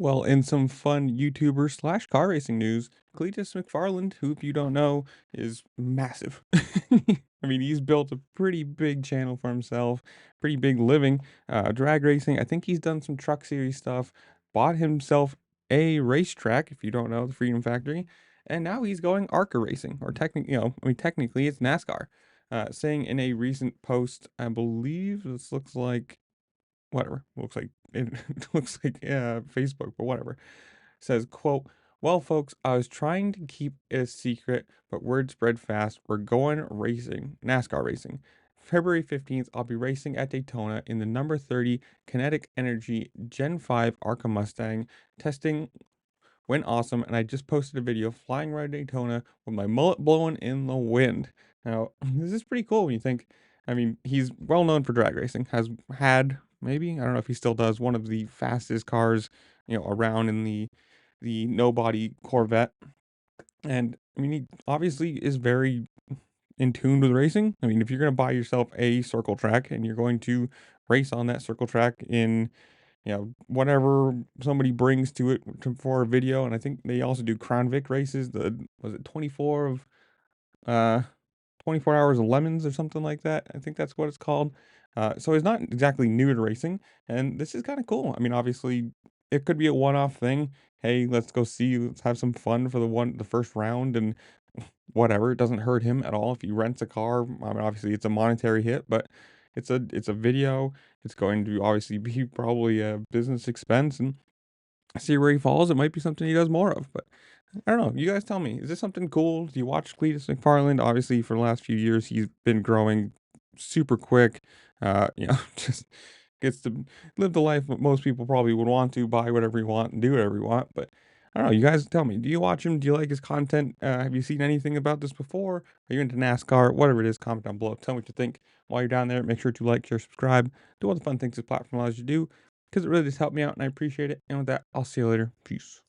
Well, in some fun YouTuber slash car racing news, Cleetus McFarland, who, if you don't know, is massive. I mean, he's built a pretty big channel for himself, pretty big living, drag racing. I think he's done some truck series stuff, bought himself a racetrack, if you don't know, the Freedom Factory, and now he's going ARCA racing, or technically, I mean, technically it's NASCAR. Saying in a recent post, I believe this looks like whatever. Looks like it looks like Facebook, but whatever. Says, quote, "Well, folks, I was trying to keep it a secret, but word spread fast. We're going racing, NASCAR racing. February 15th, I'll be racing at Daytona in the number 30 Kinetic Energy Gen 5 Arca Mustang. Testing went awesome, and I just posted a video flying around Daytona with my mullet blowing in the wind." Now, this is pretty cool when you think, I mean, he's well known for drag racing, has had, maybe, I don't know if he still does, one of the fastest cars, around in the nobody Corvette. And I mean, he obviously is very in tune with racing. I mean, if you're going to buy yourself a circle track and you're going to race on that circle track in whatever somebody brings to it for a video. And I think they also do Crown Vic races. Was it uh 24 hours of lemons or something like that. I think that's what it's called. So he's not exactly new to racing, and this is kind of cool. I mean, obviously, it could be a one-off thing. Hey, let's go see, let's have some fun for the first round, and whatever. It doesn't hurt him at all if he rents a car. I mean, obviously, it's a monetary hit, but it's a video. It's going to obviously be probably a business expense, and see where he falls. It might be something he does more of, but I don't know. You guys tell me. Is this something cool? Do you watch Cleetus McFarland? Obviously, for the last few years, he's been growing super quick. Just gets to live the life that most people probably would want to, buy whatever you want and do whatever you want. But I don't know. You guys tell me. Do you watch him? Do you like his content? Have you seen anything about this before? Are you into NASCAR? Whatever it is, comment down below. Tell me what you think. While you're down there, make sure to like, share, subscribe. Do all the fun things this platform allows you to do because it really does help me out and I appreciate it. And with that, I'll see you later. Peace.